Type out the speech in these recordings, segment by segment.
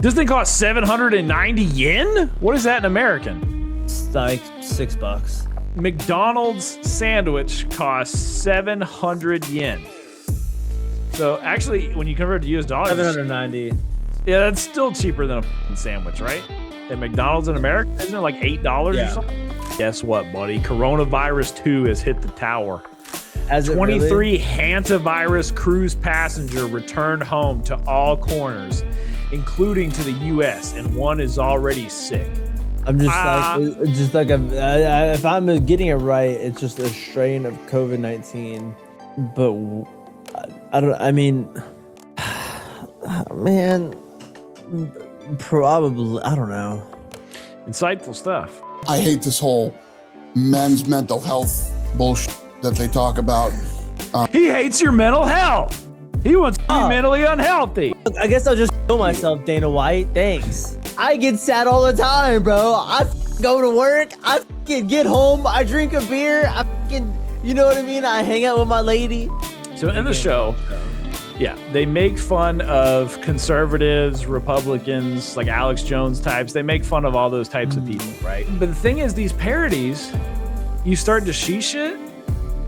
This thing costs 790 yen? What is that in American? It's like $6. McDonald's sandwich costs 700 yen. So actually, when you convert to US dollars, 790. Yeah, that's still cheaper than a sandwich, right? At McDonald's in America, isn't it like $8 or something? Guess what, buddy? Coronavirus 2 has hit the tower. As 23 really? hantavirus cruise passenger returned home to all corners, including to the U.S., and one is already sick. I'm just like if I'm getting it right, it's just a strain of COVID-19. But man, probably, I don't know. Insightful stuff. I hate this whole men's mental health bullshit that they talk about. He hates your mental health. He wants to be mentally unhealthy. I guess I'll just kill myself, Dana White. Thanks. I get sad all the time, bro. I go to work. I get home. I drink a beer. You know what I mean? I hang out with my lady. So in the show, yeah, they make fun of conservatives, Republicans, like Alex Jones types. They make fun of all those types of people, right? But the thing is, these parodies, you start to see shit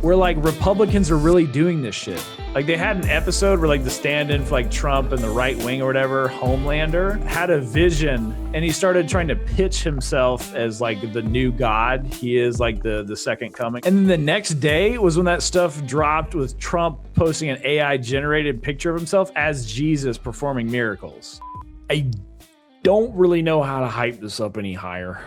where like Republicans are really doing this shit. Like they had an episode where like the stand-in for like Trump and the right wing or whatever, Homelander, had a vision and he started trying to pitch himself as like the new God. He is like the second coming. And then the next day was when that stuff dropped with Trump posting an AI generated picture of himself as Jesus performing miracles. I don't really know how to hype this up any higher.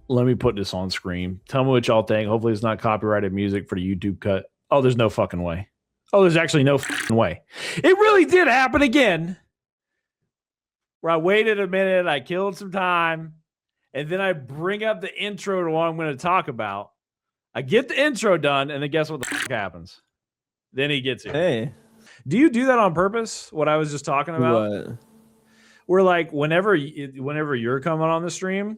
Let me put this on screen. Tell me what y'all think. Hopefully it's not copyrighted music for the YouTube cut. Oh, there's no fucking way. Oh, there's actually no fucking way. It really did happen again. Where I waited a minute, I killed some time, and then I bring up the intro to what I'm going to talk about. I get the intro done, and then guess what the fuck happens? Then he gets here. Hey. Do you do that on purpose? What I was just talking about? What? Where like whenever you're coming on the stream,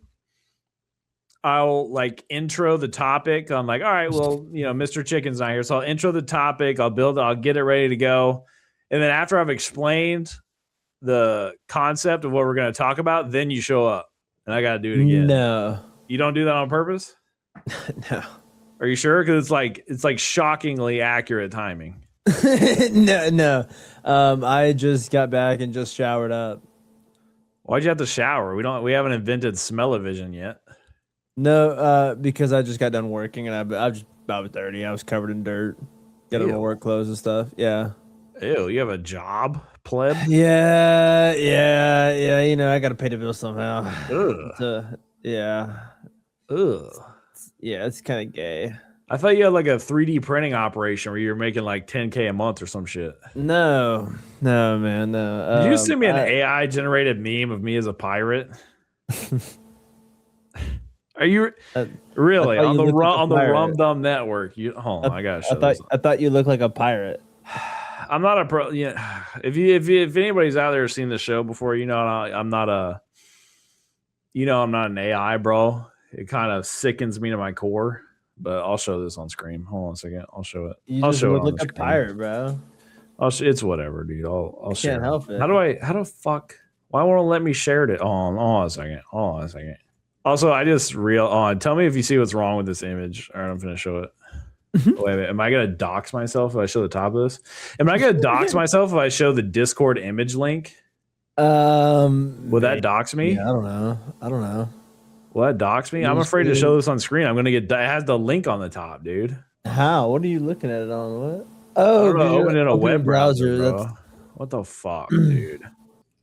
I'll like intro the topic. I'm like, all right, well, you know, Mr. Chicken's not here. So I'll intro the topic. I'll get it ready to go. And then after I've explained the concept of what we're going to talk about, then you show up and I got to do it again. No. You don't do that on purpose? No. Are you sure? Because it's like shockingly accurate timing. No. I just got back and just showered up. Why'd you have to shower? We haven't invented smell-o-vision yet. No, because I just got done working and I was about 30. I was covered in dirt. Got on my work clothes and stuff. Yeah. Ew, you have a job, pleb? Yeah. You know, I got to pay the bill somehow. Ugh. Yeah. Ugh. Yeah, it's kind of gay. I thought you had like a 3D printing operation where you're making like 10K a month or some shit. No, man, no. Did you send me an AI generated meme of me as a pirate? Are you really on the Rum Dum Network? Hold on, I gotta show this. I thought you looked like a pirate. I'm not a pro. Yeah, if anybody's out there seen the show before, you know I'm not an AI, bro. It kind of sickens me to my core. But I'll show this on screen. Hold on a second. I'll show it. You I'll just show it look like a pirate, bro. It's whatever, dude. I'll share. Can't help it. How the fuck? Why won't it let me share it? Hold on a second. Also, I just tell me if you see what's wrong with this image. All right, I'm gonna show it. Wait, am I gonna dox myself if I show the top of this? Am I gonna dox myself if I show the Discord image link? Will that dox me? Yeah, I don't know. Will that dox me? I'm afraid to show this on screen. I'm gonna get. It has the link on the top, dude. How? What are you looking at it on? What? Oh, open in a web browser, bro. That's... What the fuck, dude?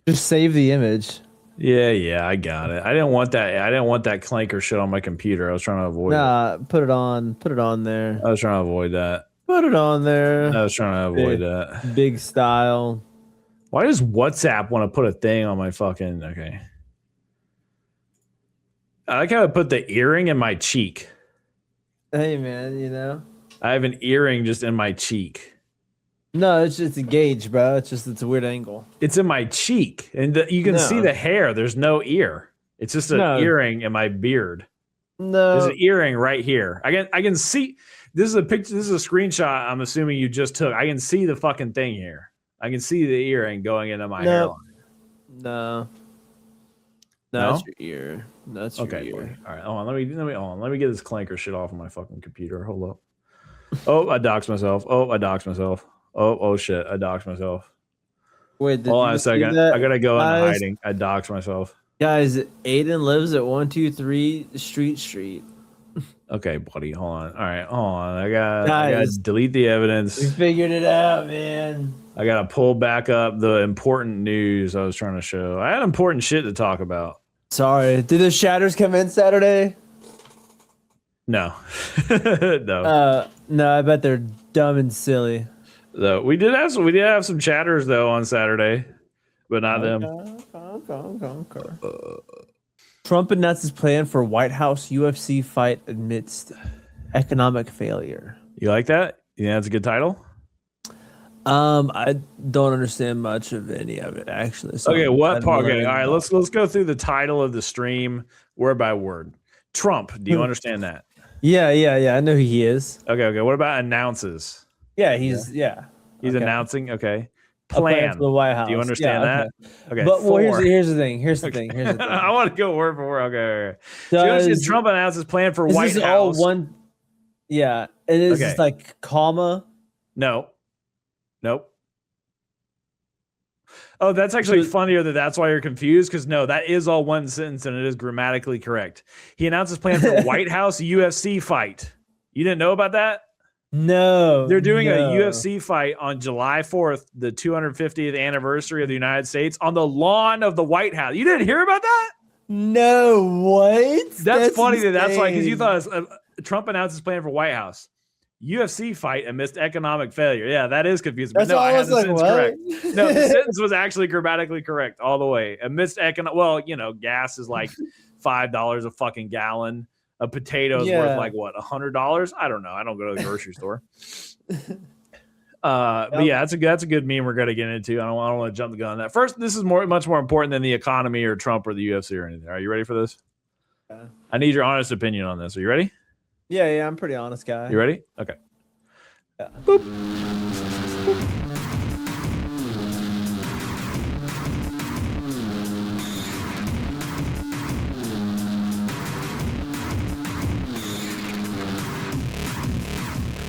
Just save the image. Yeah, I got it. I didn't want that clanker shit on my computer. I was trying to avoid it. Put it on there. I was trying to avoid that. Put it on there. I was trying to avoid that. Big style. Why does WhatsApp want to put a thing on my fucking... Okay. I like how I put the earring in my cheek. Hey, man, you know? I have an earring just in my cheek. No, it's just a gauge, bro. It's a weird angle. It's in my cheek. And you can see the hair. There's no ear. It's just an earring in my beard. No. There's an earring right here. I can see... This is a picture. This is a screenshot I'm assuming you just took. I can see the fucking thing here. I can see the earring going into my hairline. No. No? That's your ear. That's your Okay, ear. buddy. All right, hold on. Let me get this clanker shit off of my fucking computer. Hold up. Oh, I doxed myself. Oh shit, I doxed myself. Wait, did Hold you on a see second. that, I gotta go into guys? hiding. I doxed myself. Guys, Aiden lives at 123 Street. Okay, buddy. Hold on. All right, hold on. I gotta Guys. delete the evidence. We figured it out, man. I gotta pull back up the important news I was trying to show. I had important shit to talk about. Sorry. Did the shatters come in Saturday? No. No. No, I bet they're dumb and silly. No. We did have some chatters though on Saturday, but not them. Trump announced his plan for White House UFC fight amidst economic failure. You like that? You think that's a good title? I don't understand much of any of it actually. So Okay, what part? Okay, really all right. know. Let's go through the title of the stream word by word. Trump. Do you understand that? Yeah. I know who he is. Okay. What about announces? Yeah, he's okay. announcing. Okay. A plan Plan. for the White House. Do you understand that? Okay. But well, Four. here's the thing. I want to go word for word. Okay. So you Does- understand Trump announces plan for is White this House. all one? Yeah, it is Okay. just like comma. No. Nope. Oh, that's actually funnier that's why you're confused, because no, that is all one sentence and it is grammatically correct. He announces plan for White House UFC fight. You didn't know about that? No, They're doing a no. UFC fight on July 4th, the 250th anniversary of the United States, on the lawn of the White House. You didn't hear about that? No, what? That's funny insane. that's like, because you thought it was, Trump announced his plan for White House. UFC fight amidst economic failure. Yeah, that is confusing. But That's no, all I I had was the like, sentence what? correct. No, the sentence was actually grammatically correct all the way. Amidst economic, well, you know, gas is like $5 a fucking gallon. A potato is worth like what, $100? I don't know. I don't go to the grocery store. But yeah, that's a good meme we're gonna get into. I don't want to jump the gun on that. First, this is much more important than the economy or Trump or the UFC or anything. Are you ready for this? Yeah. I need your honest opinion on this. Are you ready? Yeah, I'm a pretty honest guy. You ready? Okay. Yeah. Boop.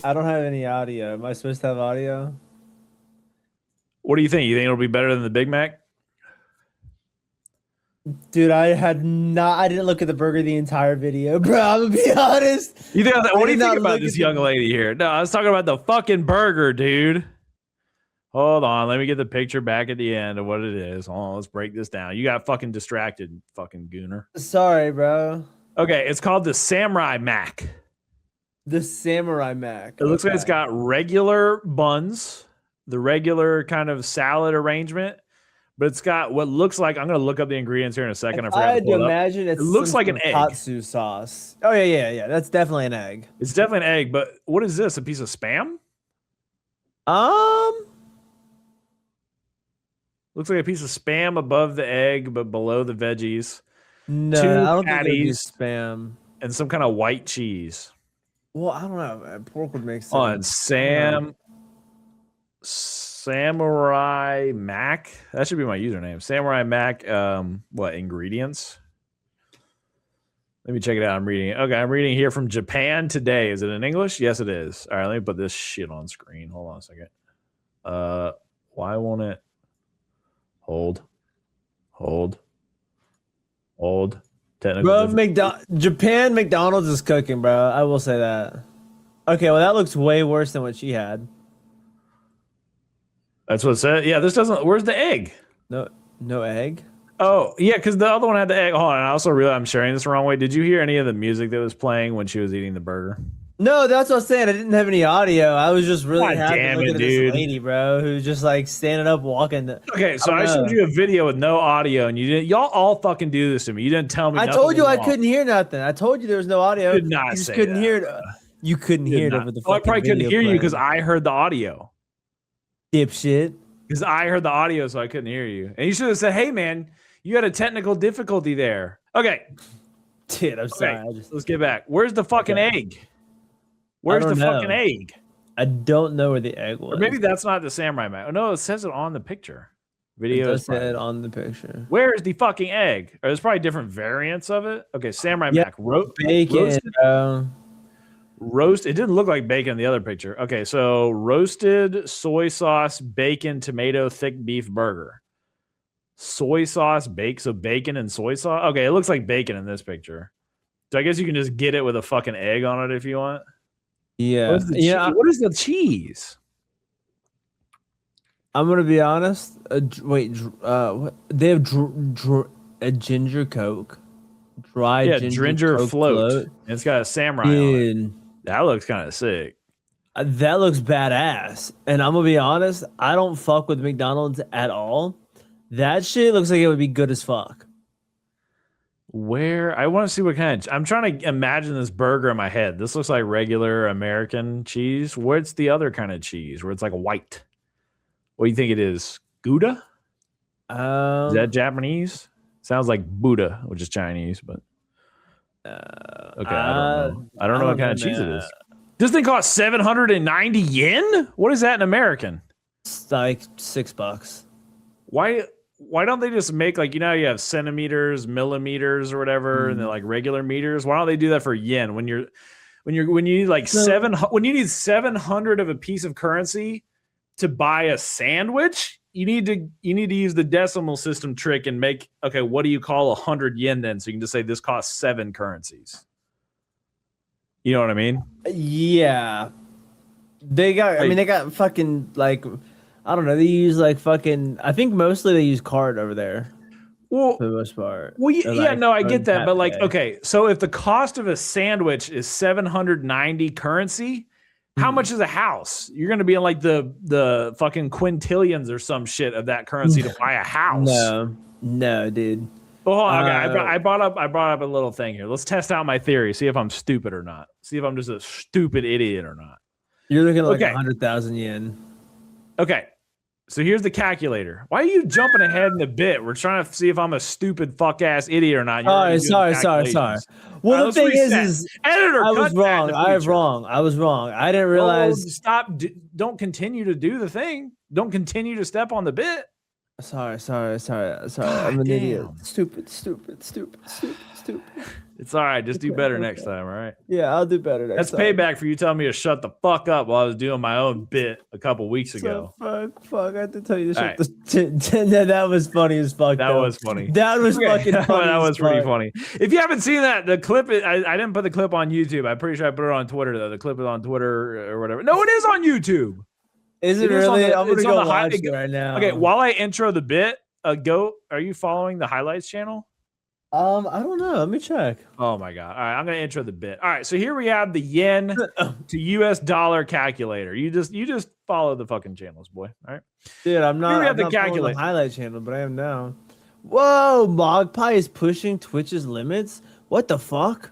I don't have any audio. Am I supposed to have audio? What do you think? You think it'll be better than the Big Mac? Dude, I didn't look at the burger the entire video, bro. I'm gonna be honest. You think? What do you did not think about look this at young the- lady here? No, I was talking about the fucking burger, dude. Hold on, let me get the picture back at the end of what it is. Hold on, let's break this down. You got fucking distracted, fucking gooner. Sorry, bro. Okay, it's called the Samurai Mac. The Samurai Mac. It looks like Okay. it's got regular buns, the regular kind of salad arrangement, but it's got what looks like, I'm going to look up the ingredients here in a second. I I forgot had to to pull it up. imagine it's It looks some like sort an of egg. katsu sauce. Oh yeah. That's definitely an egg. It's definitely an egg, but what is this? A piece of Spam? Looks like a piece of Spam above the egg, but below the veggies, No, Two I don't think it would be patties. spam. and some kind of white cheese. Well, I don't know. Man. Pork would make sense. On Samurai Mac. That should be my username. Samurai Mac. What ingredients? Let me check it out. I'm reading it. Okay, I'm reading here from Japan Today. Is it in English? Yes, it is. All right, let me put this shit on screen. Hold on a second. Why won't it? Hold. Technical. Bro, Japan McDonald's is cooking, bro. I will say that. Okay, well that looks way worse than what she had. That's what it said. Yeah, this doesn't. Where's the egg? No egg. Oh, yeah, because the other one had the egg. Hold on. I also realize I'm sharing this the wrong way. Did you hear any of the music that was playing when she was eating the burger? No, that's what I was saying. I didn't have any audio. I was just really God happy damn looking it, at this dude. lady, bro, who's just like standing up, walking. Okay, so I don't showed know. you a video with no audio, and you didn't. Y'all all fucking do this to me. You didn't tell me. I nothing told you was I wrong. couldn't hear nothing. I told you there was no audio. Did not you just say couldn't that. hear it. You couldn't Did hear it not. over the Well, I fucking probably couldn't video hear you playing. because I heard the audio. Dipshit. Because I heard the audio, so I couldn't hear you. And you should have said, "Hey, man, you had a technical difficulty there." Okay, Dude, I'm sorry. okay, let's get back. Where's the fucking Okay. egg? Where's the don't fucking know. egg? I don't know where the egg was. Or maybe that's not the Samurai Mac. Oh, no, it says it on the picture. Video It is does say private. it on the picture. Where is the fucking egg? Or there's probably different variants of it. Okay, Samurai Yeah, Mac. Bacon, Roast. It didn't look like bacon in the other picture. Okay, so roasted soy sauce, bacon, tomato, thick beef burger. Soy sauce, so bacon and soy sauce. Okay, it looks like bacon in this picture. So I guess you can just get it with a fucking egg on it if you want. Yeah. What is the cheese? I'm gonna be honest. What? They have a ginger Coke, dry ginger Coke float. It's got a samurai on it. That looks kind of sick. That looks badass. And I'm gonna be honest. I don't fuck with McDonald's at all. That shit looks like it would be good as fuck. Where I want to see what kind of. I'm trying to imagine this burger in my head. This looks like regular American cheese. Where's the other kind of cheese where it's like white? What do you think it is? Gouda? Is that Japanese? Sounds like Buddha, which is Chinese, but okay, I don't know. I don't know what kind of cheese it is. This thing costs 790 yen? What is that in American? It's like $6. Why don't they just make like, you know, you have centimeters, millimeters or whatever, and they're like regular meters? Why don't they do that for yen when you need like when you need 700 of a piece of currency to buy a sandwich? You need to use the decimal system trick and make, okay, what do you call 100 yen then? So you can just say this costs 7 currencies. You know what I mean? Yeah. They got fucking like, I don't know. They use like fucking, I think mostly they use card over there. Well, for the most part. Well, yeah, no, I get that. But like, pay. okay, so if the cost of a sandwich is 790 currency, how much is a house? You're going to be in like the fucking quintillions or some shit of that currency to buy a house. No, dude. Well, hold on, okay. I brought up a little thing here. Let's test out my theory. See if I'm stupid or not. See if I'm just a stupid idiot or not. You're looking at like 100,000 yen. Okay. So here's the calculator. Why are you jumping ahead in the bit? We're trying to see if I'm a stupid fuck ass idiot or not. Sorry. Well, the thing is editor, I was wrong. I was wrong. I didn't realize. Stop. Don't continue to do the thing. Don't continue to step on the bit. Sorry. I'm an idiot. Stupid. It's all right. Just do better next time, all right? Yeah, I'll do better next time. That's payback for you telling me to shut the fuck up while I was doing my own bit a couple weeks ago. Fuck, I had to tell you to shut the... That was funny as fuck. That was funny. That was fucking funny. That was pretty funny. If you haven't seen that, the clip, I didn't put the clip on YouTube. I'm pretty sure I put it on Twitter, though. The clip is on Twitter or whatever. No, it is on YouTube. Is it really? I'm going to go watch it right now. Okay, while I intro the bit, are you following the highlights channel? I don't know. Let me check. Oh my god! All right, I'm gonna intro the bit. All right, so here we have the yen to US dollar calculator. You just follow the fucking channels, boy. All right, dude. I'm not. Here we have the calculator highlight channel, but I am now. Whoa, Mogpie is pushing Twitch's limits. What the fuck?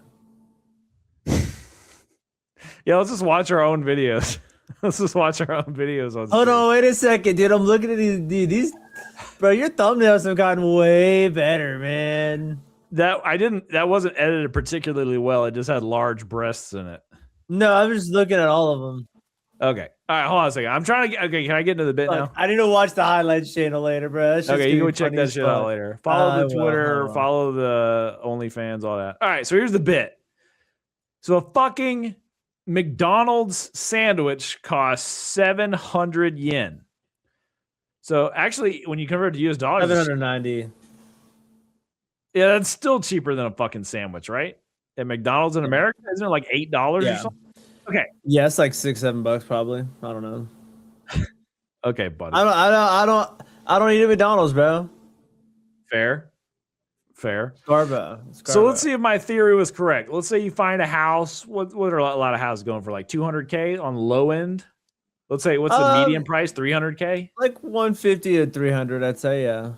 Yeah, let's just watch our own videos. Let's just watch our own videos on. Hold on, wait a second, dude. I'm looking at these. Bro, your thumbnails have gotten way better, man. That wasn't edited particularly well. It just had large breasts in it. No, I'm just looking at all of them. Okay. All right, hold on a second. I'm trying to get, okay, can I get into the bit now? I need to watch the highlights channel later, bro. Okay, you can check that shit out later. Follow the Twitter, follow the OnlyFans, all that. All right, so here's the bit. So a fucking McDonald's sandwich costs 700 yen. So actually, when you convert to US dollars, 790. Yeah, that's still cheaper than a fucking sandwich, right? At McDonald's in America, isn't it like $8 or something? Okay. Yeah, it's like $6-7 probably. I don't know. Okay, buddy. I don't eat at McDonald's, bro. Fair. Scarbo. So let's see if my theory was correct. Let's say you find a house. What are a lot of houses going for? Like 200K on low end? Let's say, what's the median price? 300K? Like 150 to 300, I'd say, yeah.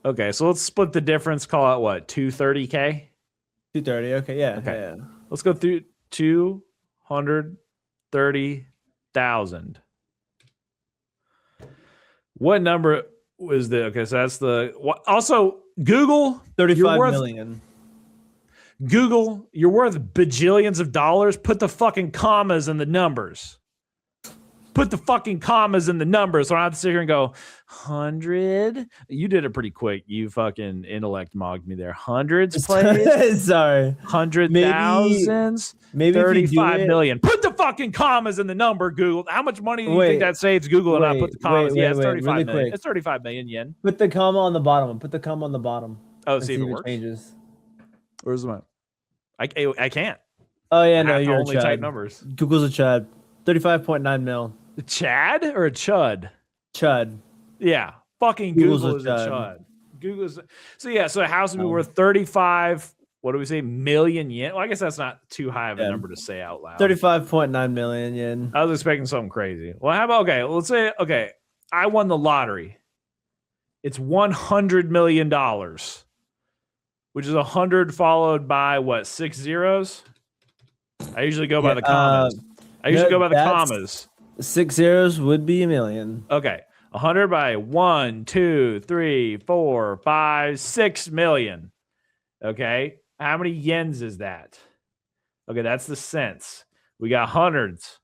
Okay, so let's split the difference. Call it what? 230K? 230. Okay, yeah. Okay. Yeah. Let's go through 230,000. What number was the? Okay, so that's the. Also, Google 35 million. Google, you're worth bajillions of dollars. Put the fucking commas in the numbers. Put the fucking commas in the numbers, so I don't have to sit here and go 100. You did it pretty quick. You fucking intellect mogged me there. Hundreds plays. Sorry. 100,000s. Maybe 35 million. Put the fucking commas in the number, Google. How much money do you think that saves Google and not put the commas? It's 35 million. It's 35 million yen. Put the comma on the bottom. Put the comma on the bottom. Oh, see if it works. Changes. Where's the one? I can't. Oh yeah, no, you're only type numbers. Google's a chud. 35.9 mil. A Chad or a Chud? Chud. Yeah, fucking Google is a chud. Google's so a house would be worth 35. What do we say? Million yen. Well, I guess that's not too high of a number to say out loud. 35.9 million yen. I was expecting something crazy. Well, how about let's say I won the lottery. It's $100 million, which is 100 followed by what? 6 zeros. I usually go by the commas. I usually go by the commas. 6 zeros would be a million. Okay. 100 by 1, 2, 3, 4, 5, 6 million. Okay. How many yens is that? Okay. That's the cents. We got hundreds,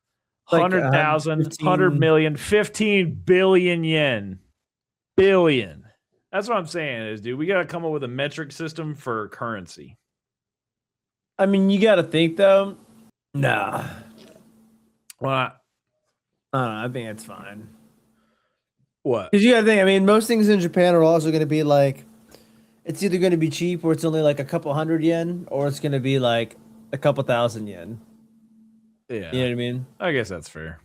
100,000, 100 million, 15 billion yen. Billion. That's what I'm saying is, dude, we got to come up with a metric system for currency. I mean, you got to think though. Nah. Well, I think it's fine. What? Because you got to think. I mean, most things in Japan are also going to be like, it's either going to be cheap or it's only like a couple hundred yen, or it's going to be like a couple thousand yen. Yeah. You know what I mean? I guess that's fair.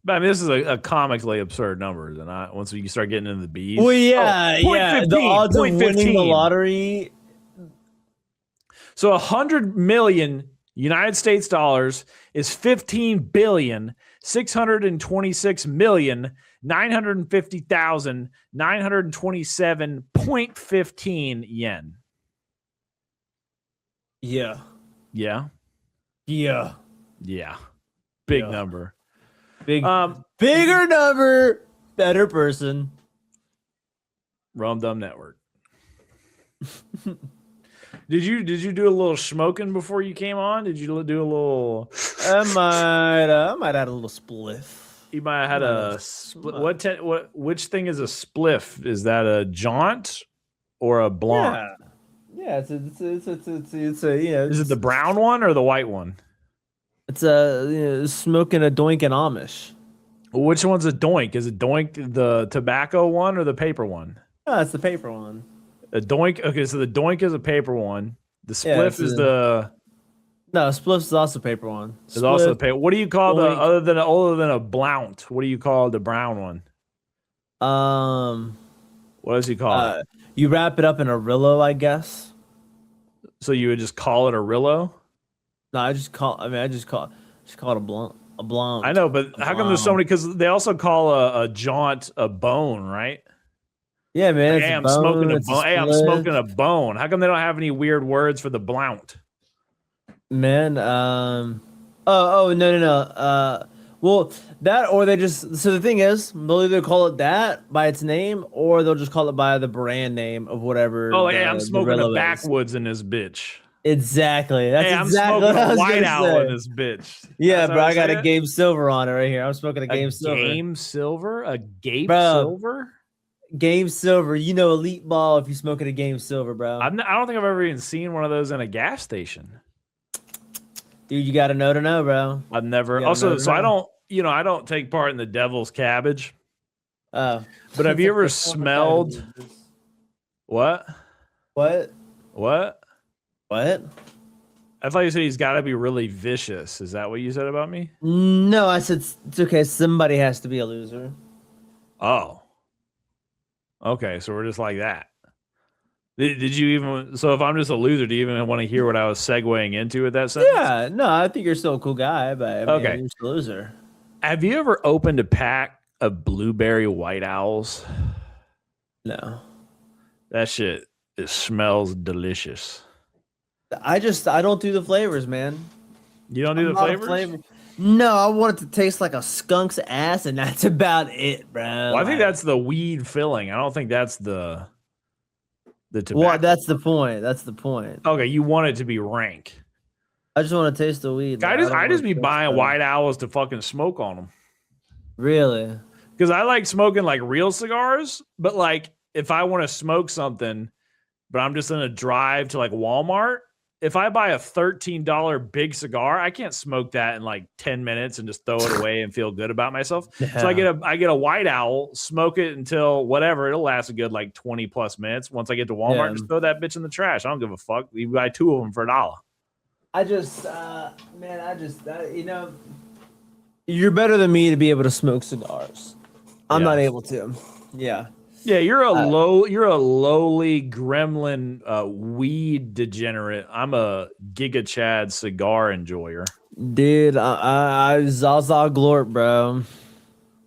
But I mean, this is a comically absurd number. And once you start getting into the B's. Well, yeah, yeah. 15, the odds of winning 15. the lottery. So 100 million United States dollars is 15,626,950,927.15 yen. Yeah. Yeah. Yeah. Yeah. Big number. Bigger number, better person. Rum Dum Network. Did you do a little smoking before you came on? Did you do a little? I might add a little spliff. You might have had a split. Which thing is a spliff? Is that a jaunt or a blunt? Yeah. It's Is it the brown one or the white one? It's smoking a doink and Amish. Which one's a doink? Is it doink the tobacco one or the paper one? Oh, it's the paper one. A doink. Okay, so the doink is a paper one. The spliff is the. No, spliff is also a paper one. It's also the paper. What do you call the other than a blount? What do you call the brown one? What does he call it? You wrap it up in a Rillo, I guess. So you would just call it a Rillo? No, I just call it a blunt. A blunt. I know, but how come there's so many? Because they also call a jaunt a bone, right? Yeah, man. Hey, I'm smoking a bone. Hey, I'm smoking a bone. How come they don't have any weird words for the blount? Man, no. Well, that or they just. So the thing is, they'll either call it that by its name, or they'll just call it by the brand name of whatever. Oh, hey, I'm smoking a backwoods in this bitch. Exactly. That's I'm exactly smoking a white owl in this bitch. Yeah, bro. I got a Game Silver on it right here. I'm smoking a Game Silver. Game Silver? A Gape Silver? Game Silver. You know, Elite Ball if you're smoking a Game Silver, bro. I don't think I've ever even seen one of those in a gas station. Dude, you got to know, bro. I've never. Also, so I don't take part in the devil's cabbage. Oh. But have you ever smelled what? What? I thought you said he's got to be really vicious. Is that what you said about me? No, I said it's okay. Somebody has to be a loser. Oh. Okay, so we're just like that. Did you even? So if I'm just a loser, do you even want to hear what I was segueing into with that sentence? Yeah, no, I think you're still a cool guy, but okay, you're still a loser. Have you ever opened a pack of blueberry white owls? No. That shit, it smells delicious. I don't do the flavors, man. You don't do the flavors? No, I want it to taste like a skunk's ass, and that's about it, bro. Well, I think that's the weed filling. I don't think that's the tobacco. Well, that's the point. That's the point. Okay, you want it to be rank. I just want to taste the weed. I just be buying white owls to fucking smoke on them. Really? Because I like smoking like real cigars, but like if I want to smoke something, but I'm just gonna drive to like Walmart. If I buy a $13 big cigar, I can't smoke that in like 10 minutes and just throw it away and feel good about myself. Yeah. So I get a white owl, smoke it until whatever, it'll last a good like 20 plus minutes. Once I get to Walmart, just throw that bitch in the trash. I don't give a fuck. You buy 2 of them for $1. I just, you know, you're better than me to be able to smoke cigars. I'm not able to. Yeah. Yeah, you're a lowly gremlin weed degenerate. I'm a Giga Chad cigar enjoyer. Dude, I Zaza Glort, bro.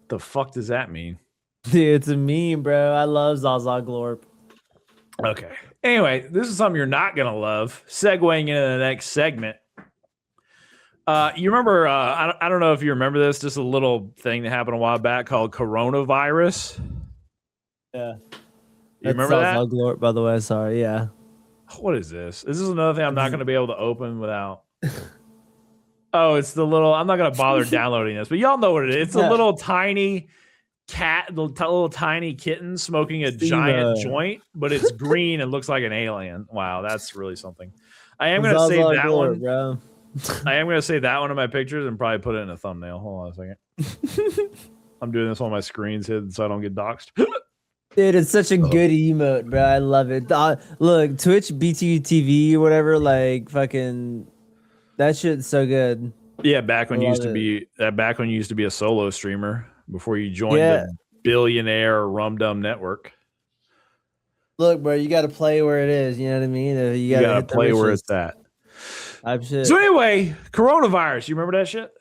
The fuck does that mean? Dude, it's a meme, bro. I love Zaza Glorp. Okay. Anyway, this is something you're not gonna love. Segueing into the next segment. You remember? I don't know if you remember this. Just a little thing that happened a while back called coronavirus. Yeah. You remember that? Glort, by the way. Sorry. Yeah. What is this? This is another thing I'm not going to be able to open without. Oh, it's the little. I'm not going to bother downloading this, but y'all know what it is. It's a little tiny cat, little tiny kitten smoking a giant joint, but it's green and looks like an alien. Wow, that's really something. I am going to save that one, bro. I am going to save that one of my pictures and probably put it in a thumbnail. Hold on a second. I'm doing this while my screen's hidden so I don't get doxxed. Dude, it's such a good emote, bro. I love it. Look, Twitch, BTV, whatever, like fucking, that shit's so good. Yeah, back when you used to be a solo streamer before you joined the billionaire Rum Dum network. Look, bro, you got to play where it is. You know what I mean? You got to play where it's at. Shit. So anyway, coronavirus. You remember that shit?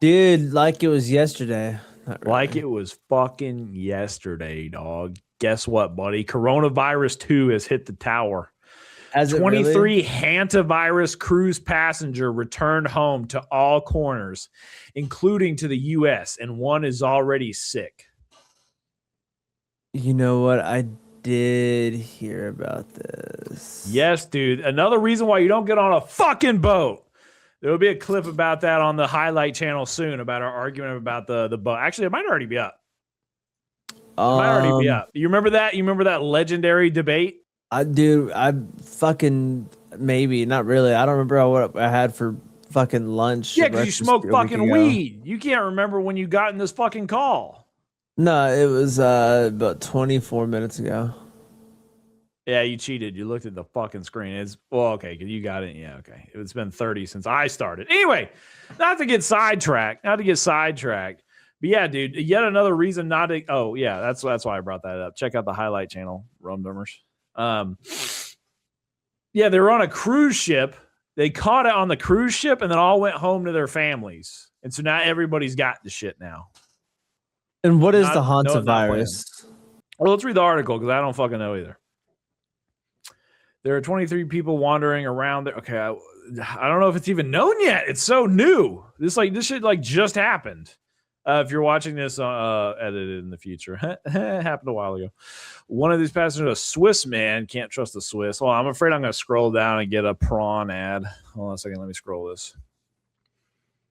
Dude, like it was yesterday. Really. Like it was fucking yesterday, dog. Guess what, buddy? Coronavirus 2 has hit the tower. 23 hantavirus cruise passenger returned home to all corners, including to the U.S., and one is already sick. You know what? I did hear about this. Yes, dude. Another reason why you don't get on a fucking boat. There will be a clip about that on the highlight channel soon about our argument about the boat. Actually, it might already be up. You remember that? You remember that legendary debate? I fucking maybe not really. I don't remember what I had for fucking lunch. Yeah, because you smoked fucking weed. You can't remember when you got in this fucking call. No, it was about 24 minutes ago. Yeah, you cheated. You looked at the fucking screen. Okay, you got it. Yeah, okay. It's been 30 since I started. Anyway, not to get sidetracked. But yeah, dude, yet another reason not to. Oh, yeah, that's why I brought that up. Check out the highlight channel, Rum Dummers. Yeah, they were on a cruise ship. They caught it on the cruise ship and then all went home to their families. And so now everybody's got the shit now. And what is the hantavirus? Well, let's read the article because I don't fucking know either. There are 23 people wandering around there. Okay, I don't know if it's even known yet. It's so new. This shit just happened. If you're watching this edited in the future, happened a while ago. One of these passengers, a Swiss man, can't trust the Swiss. Well, I'm afraid I'm going to scroll down and get a prawn ad. Hold on a second. Let me scroll this.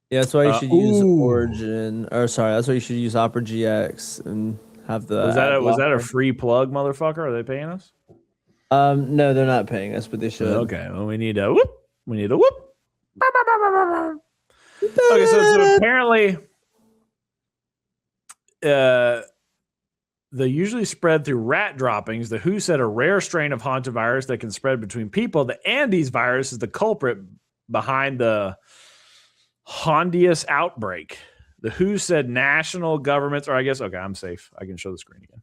Yeah, that's why you should use Origin. Or sorry, that's why you should use Opera GX and have the. Was that a free plug, motherfucker? Are they paying us? No, they're not paying us, but they should. Okay, well, we need a whoop. Okay, so apparently, they usually spread through rat droppings. The WHO said a rare strain of hantavirus that can spread between people. The Andes virus is the culprit behind the Hondius outbreak. The WHO said national governments, I'm safe. I can show the screen again.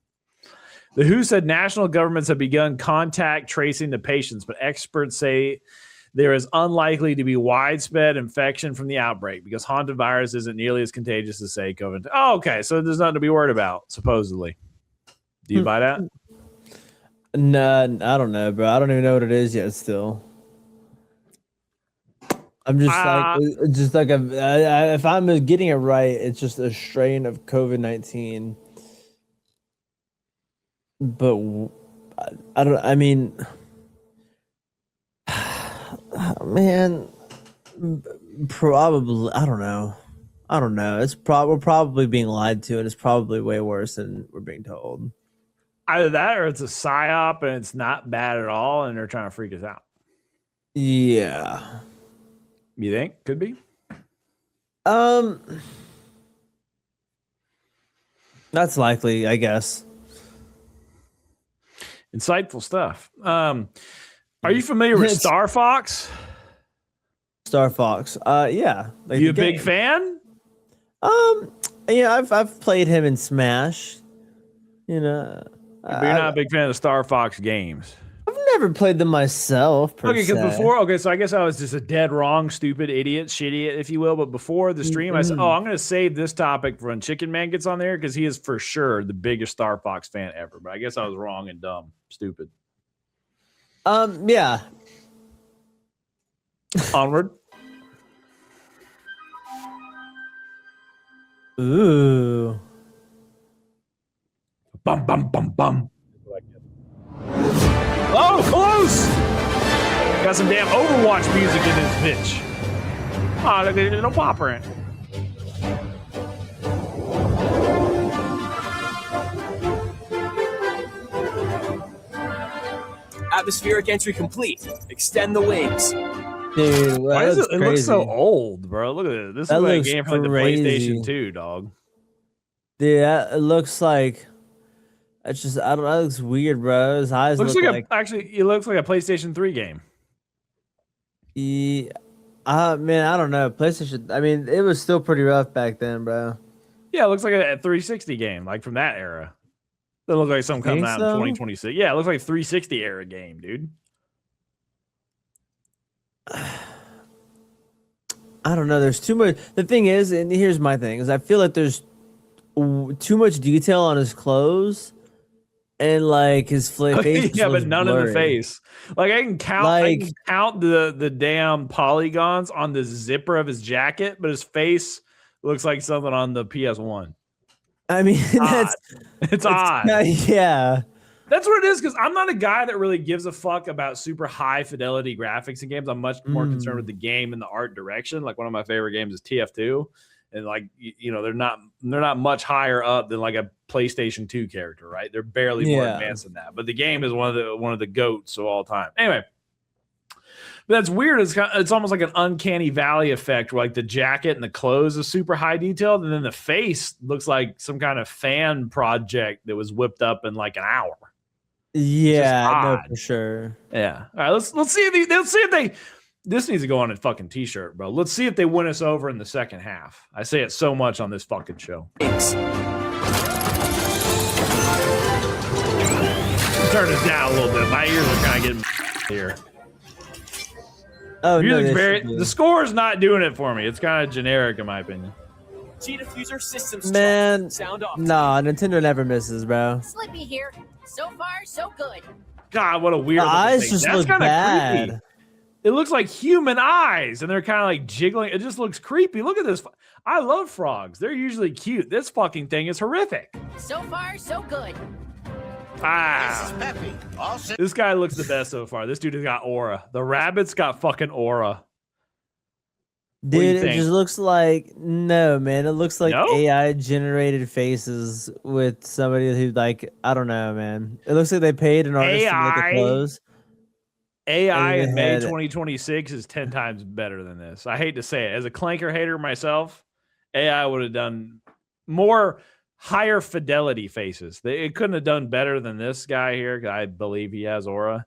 The WHO said national governments have begun contact tracing the patients, but experts say there is unlikely to be widespread infection from the outbreak because hantavirus isn't nearly as contagious as, say, COVID. Oh, okay. So there's nothing to be worried about, supposedly. Do you buy that? No, I don't know, bro. I don't even know what it is yet still. I'm just if I'm getting it right, it's just a strain of COVID-19. But man, probably, I don't know. I don't know. We're probably being lied to, and it's probably way worse than we're being told. Either that, or it's a psyop and it's not bad at all, and they're trying to freak us out. Yeah. You think could be? That's likely, I guess. Insightful stuff. Are you familiar with Star Fox? Star Fox. Yeah. Like You a big fan? Yeah, I've played him in Smash. You know, But you're not a big fan of Star Fox games. I've never played them myself. Okay, because before, so I guess I was just a dead wrong, stupid idiot, shitty, if you will. But before the stream, I said, "Oh, I'm going to save this topic for when Chicken Man gets on there because he is for sure the biggest Star Fox fan ever." But I guess I was wrong and dumb, stupid. Yeah. Onward. Ooh. Bum bum bum bum. Oh, close! Got some damn Overwatch music in this bitch. Oh, look at it, little popper in. Atmospheric entry complete. Extend the wings. Dude, Why does it look so old, bro? Look at it. This is like a game for like the crazy. PlayStation 2, dog. Dude, it looks like it's just I don't know. It looks weird, bro. His eyes Looks look like actually, it looks like a PlayStation 3 game. Yeah, man, I don't know. PlayStation. I mean, it was still pretty rough back then, bro. Yeah, it looks like a 360 game, like from that era. It looks like something coming out in 2026. Yeah, it looks like a 360 era game, dude. I don't know. There's too much. The thing is, and here's my thing: is I feel like there's too much detail on his clothes, and like his face. Yeah, but none blurry. of the face. Like I can count the damn polygons on the zipper of his jacket, but his face looks like something on the PS1. I mean, it's odd. Yeah. That's what it is, because I'm not a guy that really gives a fuck about super high fidelity graphics in games. I'm much more concerned with the game and the art direction. Like one of my favorite games is TF2, and like they're not much higher up than like a PlayStation 2 character, right? They're barely more advanced than that. But the game is one of the goats of all time. Anyway, but that's weird. It's almost like an uncanny valley effect, where like the jacket and the clothes is super high detailed, and then the face looks like some kind of fan project that was whipped up in like an hour. Yeah, no, for sure. Yeah. All right, let's see if they. This needs to go on a fucking t-shirt, bro. Let's see if they win us over in the second half. I say it so much on this fucking show. Thanks. Turn this down a little bit. My ears are kind of getting here. Oh no, the score is not doing it for me. It's kind of generic in my opinion. G-diffuser system man. Sound off. Nah, Nintendo never misses, bro. Slippy here. So far, so good. God, what a weird. The eyes thing. just That's look kinda bad. creepy. It looks like human eyes, and they're kind of like jiggling. It just looks creepy. Look at this. I love frogs. They're usually cute. This fucking thing is horrific. So far, so good. This guy looks the best so far. This dude has got aura. The rabbit's got fucking aura. Dude, it just looks like no, man. It looks like AI generated faces with somebody who like I don't know, man. It looks like they paid an artist to make the clothes. AI in May 2026 is 10 times better than this. I hate to say it. As a Clanker hater myself, AI would have done more higher fidelity faces. It couldn't have done better than this guy here. I believe he has aura,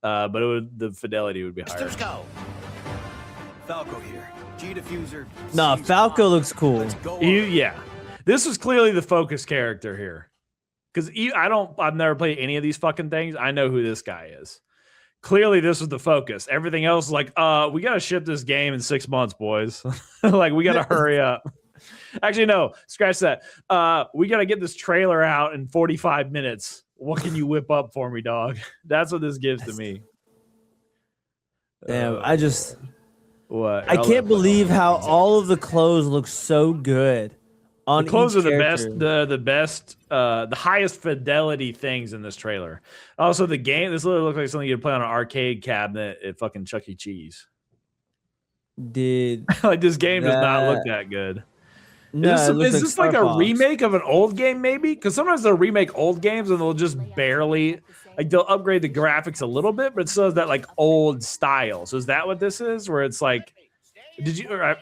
but the fidelity would be higher. Let's go. Falco here. G-diffuser. No, Falco looks cool. Yeah, this was clearly the focus character here, because I've never played any of these fucking things. I know who this guy is. Clearly, this was the focus. Everything else is like, we got to ship this game in 6 months, boys. Like, we got to hurry up. Actually, no, scratch that. We got to get this trailer out in 45 minutes. What can you whip up for me, dog? That's what this gives to me. Damn, What? I can't believe how all of the clothes look so good. The clothes are the best, the highest fidelity things in this trailer. Also, the game, this literally looks like something you'd play on an arcade cabinet at fucking Chuck E. Cheese. Dude. Like, this game does not look that good. No, it looks Is like this Star like a Fox. remake of an old game, maybe? Because sometimes they'll remake old games and they'll just barely, like, they'll upgrade the graphics a little bit, but it still has that like old style. So is that what this is? Where it's like, did you? Or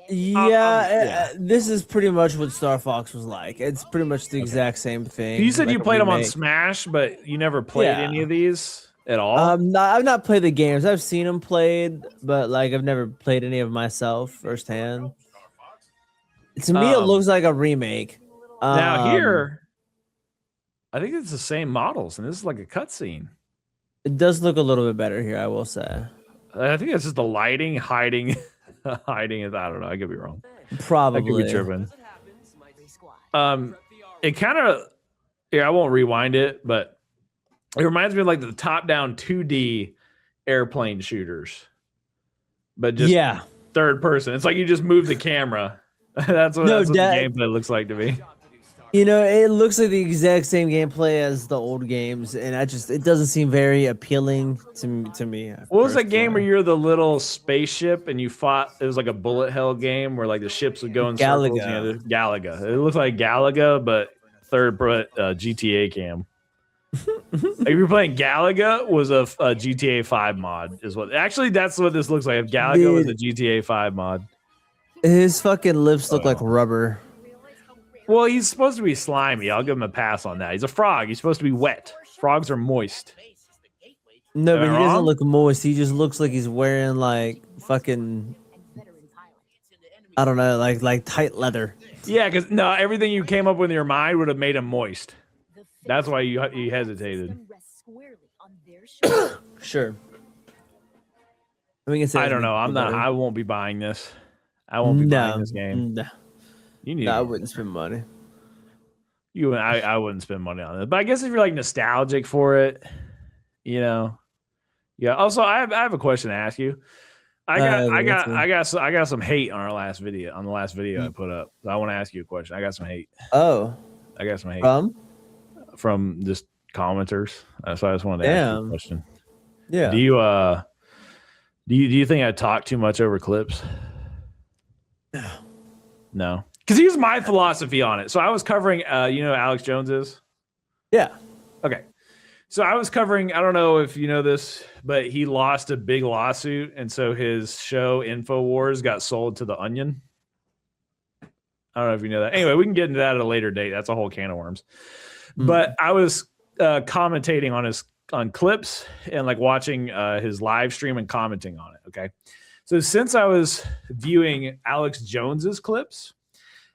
Yeah, this is pretty much what Star Fox was like. It's pretty much the exact same thing. You said like you a played them on remake. Smash, but you never played Yeah. any of these at all. I've not played the games. I've seen them played, but like I've never played any of myself firsthand. To me, it looks like a remake. Now here, I think it's the same models, and this is like a cutscene. It does look a little bit better here, I will say. I think it's just the lighting hiding, hiding it. I don't know. I could be wrong. Probably. I could be tripping. It kind of, yeah. I won't rewind it, but it reminds me of like the top-down 2D airplane shooters, but just third person. It's like you just move the camera. that's what the gameplay looks like to me. You know, it looks like the exact same gameplay as the old games, and it doesn't seem very appealing to me. What was that game where you're the little spaceship and you fought? It was like a bullet hell game where like the ships would go in circles. Galaga. It looked like Galaga, but third GTA cam. If you're playing Galaga, was a GTA 5 mod. Is what actually that's what this looks like. If Galaga was a GTA 5 mod, his fucking lips look like rubber. Well, he's supposed to be slimy. I'll give him a pass on that. He's a frog. He's supposed to be wet. Frogs are moist. No, but he doesn't look moist. He just looks like he's wearing like fucking, I don't know, like tight leather. Yeah, because no, everything you came up with in your mind would have made him moist. That's why you hesitated. Sure. I mean, I don't know. I won't be buying this. I won't be buying this game. No. You need. I wouldn't spend money. I wouldn't spend money on it. But I guess if you're like nostalgic for it, you know. Yeah. Also, I have a question to ask you. I got some hate on our last video. On the last video I put up. So I want to ask you a question. I got some hate. Oh. I got some hate from just commenters. So I just wanted to ask you a question. Yeah. Do you think I talk too much over clips? No. Because here's my philosophy on it. So I was covering, you know who Alex Jones is? Yeah. Okay. So I was covering, I don't know if you know this, but he lost a big lawsuit. And so his show InfoWars got sold to The Onion. I don't know if you know that. Anyway, we can get into that at a later date. That's a whole can of worms. But I was commentating on clips and like watching his live stream and commenting on it. Okay. So since I was viewing Alex Jones's clips,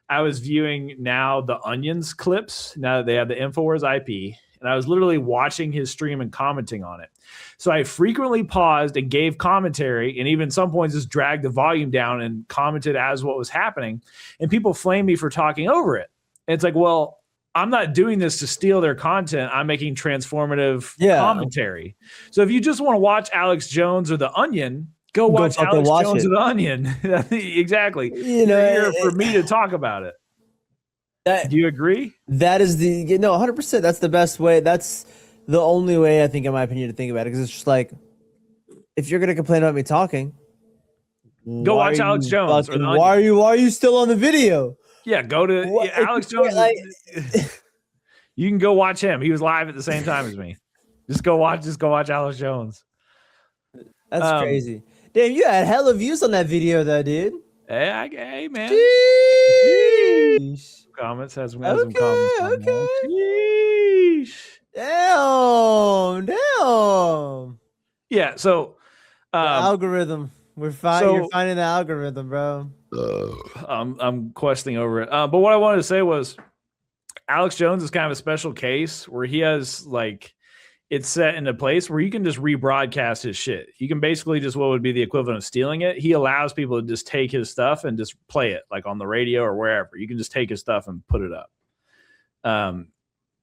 I was viewing now the Onion's clips. Now that they have the InfoWars IP, and I was literally watching his stream and commenting on it. So I frequently paused and gave commentary, and even some points just dragged the volume down and commented as what was happening. And people flame me for talking over it. And it's like, well, I'm not doing this to steal their content. I'm making transformative commentary. So if you just want to watch Alex Jones or the Onion, go watch Alex Jones or the Onion. Exactly. You know, you're here for me to talk about it. Do you agree? That is 100%. That's the best way. That's the only way I think, in my opinion, to think about it. Because it's just like, if you're gonna complain about me talking, go watch Alex Jones. Why are you still on the video? Yeah, go to Alex Jones. You can go watch him. He was live at the same time as me. Just go watch Alex Jones. That's crazy. Damn, you had hella views on that video, though, dude. Hey man. Sheesh. Comments has some comments. Okay. Damn. Yeah. So the algorithm. You're finding the algorithm, bro. I'm questioning over it. But what I wanted to say was, Alex Jones is kind of a special case where he has like it's set in a place where you can just rebroadcast his shit. You can basically just what would be the equivalent of stealing it. He allows people to just take his stuff and just play it like on the radio or wherever. You can just take his stuff and put it up.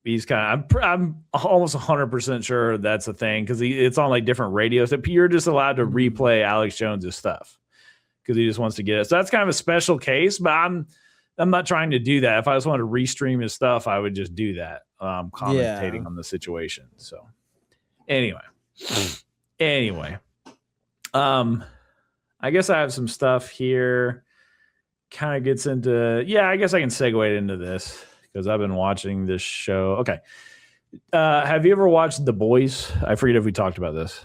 He's kind of, I'm almost 100% sure that's a thing because it's on like different radios that you're just allowed to replay Alex Jones's stuff because he just wants to get it. So that's kind of a special case, but I'm not trying to do that. If I just wanted to restream his stuff, I would just do that. Commentating on the situation. So anyway, I guess I have some stuff here. kind of gets into, yeah, I guess I can segue into this because I've been watching this show. Okay. Have you ever watched The Boys? I forget if we talked about this.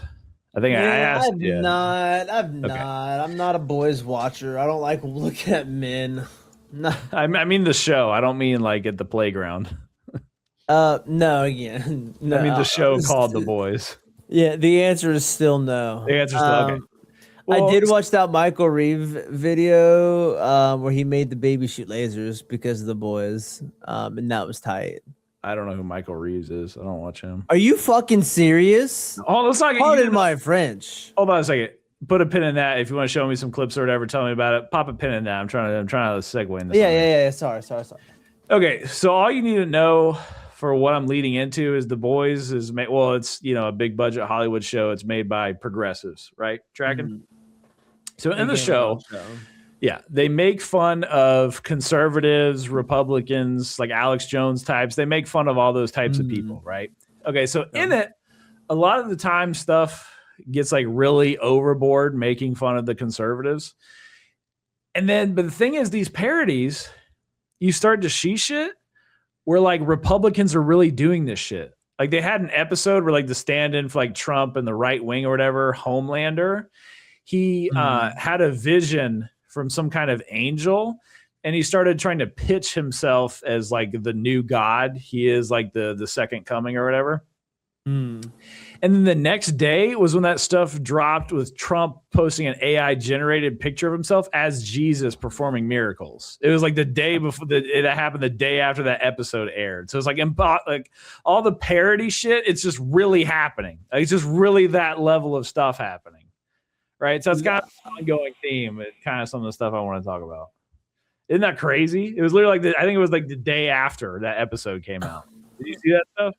I think I asked. I've not. I'm not a boys watcher. I don't like looking at men. No. I mean the show. I don't mean like at the playground. No, again. No. I mean the show called The Boys. Yeah, the answer is still no. The answer is still okay. Well, I did watch that Michael Reeve video where he made the baby shoot lasers because of The Boys, and that was tight. I don't know who Michael Reeves is. I don't watch him. Are you fucking serious? Oh, let's not get Pardon my French. Hold on a second. Put a pin in that. If you want to show me some clips or whatever, tell me about it. Pop a pin in that. I'm trying to segue in this. Yeah. Sorry. Okay, so all you need to know for what I'm leading into is The Boys is made. Well, it's a big budget Hollywood show. It's made by progressives, right? Tracking. Mm-hmm. So in the show, yeah, they make fun of conservatives, Republicans, like Alex Jones types. They make fun of all those types of people, right? Okay, so in it, a lot of the time stuff gets like really overboard making fun of the conservatives. But the thing is, these parodies, you start to see shit where like Republicans are really doing this shit. Like they had an episode where like the stand-in for like Trump and the right wing or whatever, Homelander, he had a vision from some kind of angel, and he started trying to pitch himself as like the new God. He is like the second coming or whatever. And then the next day was when that stuff dropped with Trump posting an AI generated picture of himself as Jesus performing miracles. It was like the day before it happened, the day after that episode aired. So it's like all the parody shit. It's just really happening. Like, it's just really that level of stuff happening. Right. So it's kind of an ongoing theme. It's kind of some of the stuff I want to talk about. Isn't that crazy? It was literally like I think it was like the day after that episode came out. Did you see that stuff?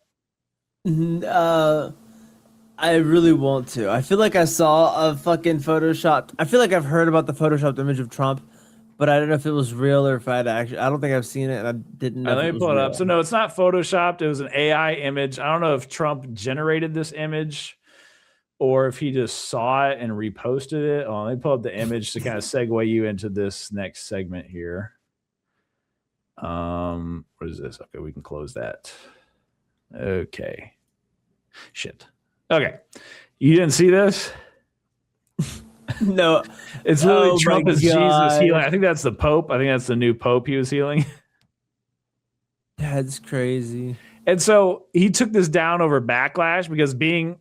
I really want to. I feel like I saw a fucking photoshopped. I feel like I've heard about the photoshopped image of Trump, but I don't know if it was real or if I had actually. I don't think I've seen it, and I didn't know. Let me pull it up. So no, it's not photoshopped. It was an AI image. I don't know if Trump generated this image or if he just saw it and reposted it. Oh, let me pull up the image to kind of segue you into this next segment here. What is this? Okay, we can close that. Okay. Shit. Okay. You didn't see this? No. It's literally Trump as Jesus healing. I think that's the Pope. I think that's the new Pope he was healing. That's crazy. And so he took this down over backlash because being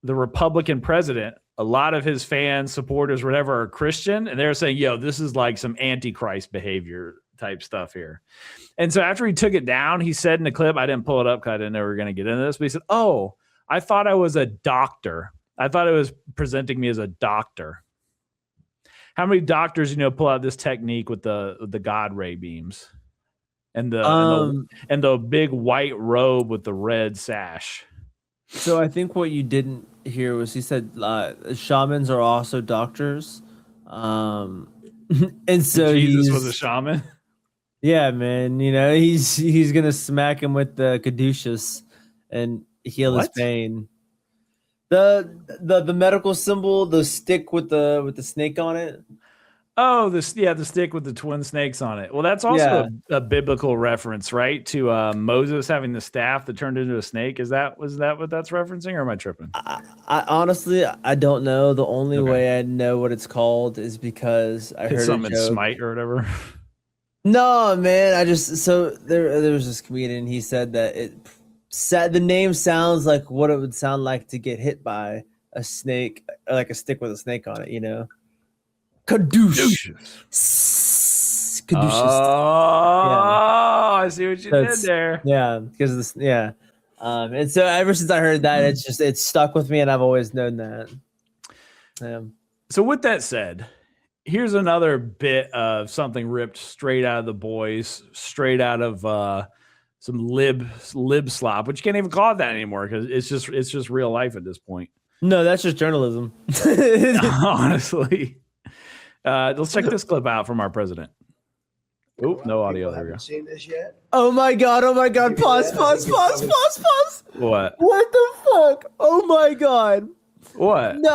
the Republican president, a lot of his fans, supporters, whatever, are Christian. And they're saying, yo, this is like some antichrist behavior type stuff here. And so after he took it down, he said in the clip, I didn't pull it up because I didn't know we were going to get into this, but he said, oh, I thought I was a doctor. I thought it was presenting me as a doctor. How many doctors, pull out this technique with the God ray beams and the big white robe with the red sash? So I think what you didn't hear was he said shamans are also doctors. And so Jesus was a shaman. Yeah, man. He's gonna smack him with the caduceus and heal his pain. The medical symbol, the stick with the snake on it. Oh, the stick with the twin snakes on it. Well, that's also a biblical reference, right? To Moses having the staff that turned into a snake. Was that what that's referencing, or am I tripping? I honestly, I don't know. The only way I know what it's called is because I heard something in Smite or whatever. No, man. There was this comedian. He said that the name sounds like what it would sound like to get hit by a snake, like a stick with a snake on it. Caduceus. Oh, I see what you did there. Yeah, because this. Yeah, and so ever since I heard that, it's stuck with me, and I've always known that. So with that said, here's another bit of something ripped straight out of The Boys, straight out of some lib slop, which you can't even call it that anymore because it's just real life at this point. No, that's just journalism. Honestly. Let's check this clip out from our president. Oh, no audio. There we go. Seen this yet? Oh my god! Pause. What? What the fuck? Oh my god! What? No.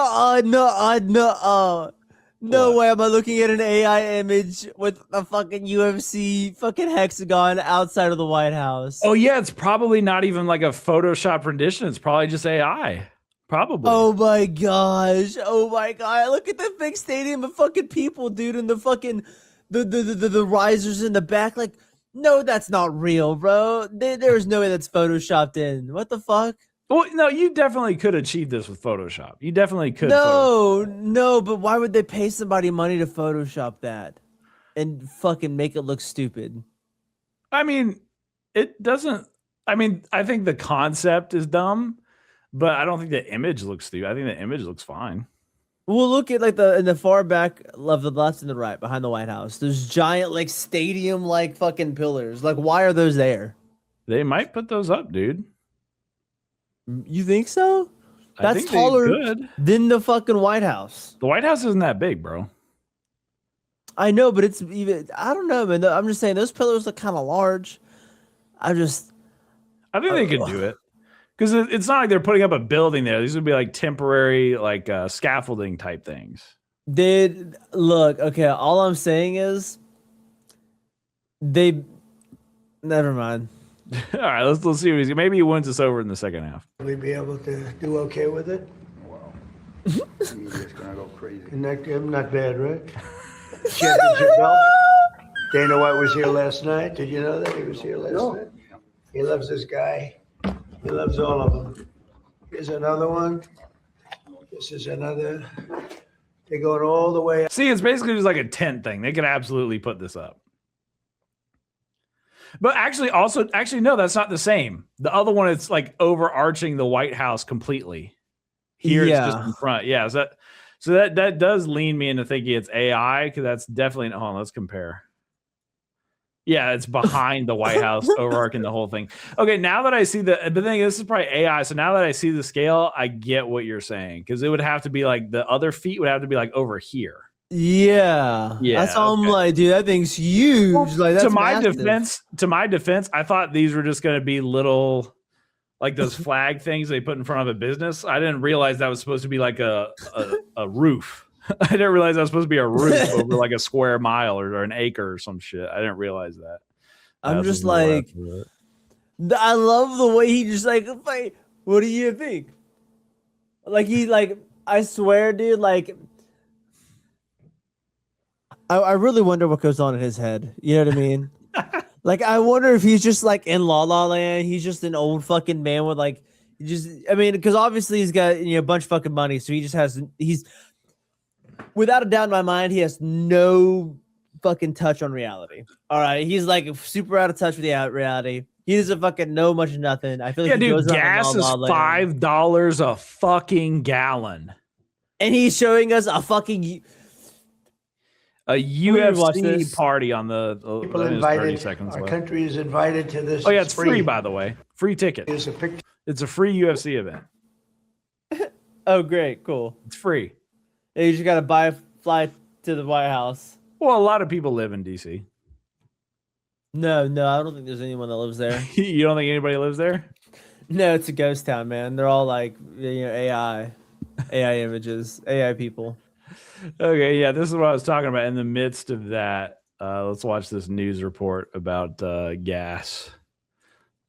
No What? way am I looking at an AI image with a fucking UFC fucking hexagon outside of the White House. Oh yeah, it's probably not even like a Photoshop rendition. It's probably just AI. Probably. Oh my gosh. Oh my god. Look at the big stadium of fucking people, dude, and the fucking the risers in the back. Like, no, that's not real, bro. There's no way that's photoshopped in. What the fuck? Well, no, you definitely could achieve this with Photoshop. You definitely could. No, but why would they pay somebody money to Photoshop that and fucking make it look stupid? I mean, it doesn't. I mean, I think the concept is dumb, but I don't think the image looks stupid. I think the image looks fine. We'll look at like in the far back of the left and the right behind the White House. There's giant like stadium like fucking pillars. Like, why are those there? They might put those up, dude. You think so? I That's think they taller could. than the fucking White House. The White House isn't that big, bro. I know, but it's even. I don't know, man. I'm just saying those pillars look kind of large. I think they could do it because it's not like they're putting up a building there. These would be like temporary, like scaffolding type things. Did look okay? All I'm saying is they. Never mind. All right, let's see what he's. Maybe he wins us over in the second half. Will we be able to do okay with it? Wow. Media's gonna go crazy. Not bad, right? Championship belt. Dana White was here last night. Did you know that? He was here last night. He loves this guy. He loves all of them. Here's another one. This is another. They're going all the way up. See, it's basically just like a tent thing. They could absolutely put this up. But actually, no, that's not the same. The other one, it's like overarching the White House completely. Here, it's just in front. Yeah, so that does lean me into thinking it's AI because that's definitely. Hold on, let's compare. Yeah, it's behind the White House, overarching the whole thing. Okay, now that I see the thing, this is probably AI. So now that I see the scale, I get what you're saying because it would have to be like the other feet would have to be like over here. Yeah, that's all I'm like, dude. That thing's huge. Well, like, that's to my massive. defense, I thought these were just going to be little, like those flag things they put in front of a business. I didn't realize that was supposed to be like a roof. I didn't realize that was supposed to be a roof over like a square mile or an acre or some shit. I didn't realize that. I'm just like, I love the way he just like, what do you think? Like he like, I swear, dude, like. I really wonder what goes on in his head. You know what I mean? Like, I wonder if he's just like in La La Land. He's just an old fucking man with like, because obviously he's got a bunch of fucking money. So he's without a doubt in my mind, he has no fucking touch on reality. All right. He's like super out of touch with the reality. He doesn't fucking know much of nothing. I feel like he goes gas is $5 a fucking gallon. And he's showing us a fucking. A UFC party on the People invited. 30 seconds Our left. country is invited to this. Oh yeah, it's free by the way. Free ticket. Here's a picture. It's a free UFC event. Oh great, cool. It's free. Yeah, you just gotta fly to the White House. Well, a lot of people live in DC. No, I don't think there's anyone that lives there. You don't think anybody lives there? No, it's a ghost town, man. They're all like AI images, AI people. Okay, yeah, this is what I was talking about. In the midst of that, let's watch this news report about gas.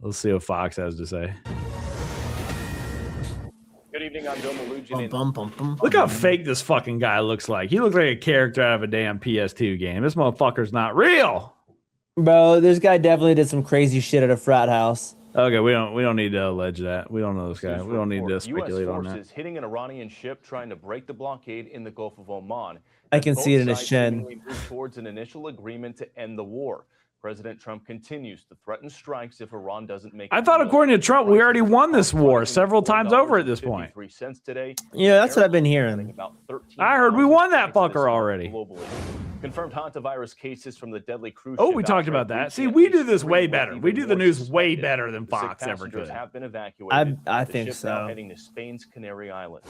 Let's see what Fox has to say. Good evening, I'm Bill Malugian. Look how fake this fucking guy looks like. He looks like a character out of a damn PS2 game. This motherfucker's not real. Bro, this guy definitely did some crazy shit at a frat house. Okay, we don't need to allege that. We don't know this guy. We don't need to speculate on that. U.S. forces hitting an Iranian ship trying to break the blockade in the Gulf of Oman. I can see it in his chin. Move towards an initial agreement to end the war. President Trump continues to threaten strikes if Iran doesn't make. I thought, according to Trump, we already won this war several times over at this point. Yeah, that's what I've been hearing. I heard we won that fucker already. Confirmed hantavirus cases from the deadly cruise. Oh, we talked about that. See, we do this way better. We do the news way better than Fox ever could. Have been evacuated. I think so. Now heading to Spain's Canary Islands.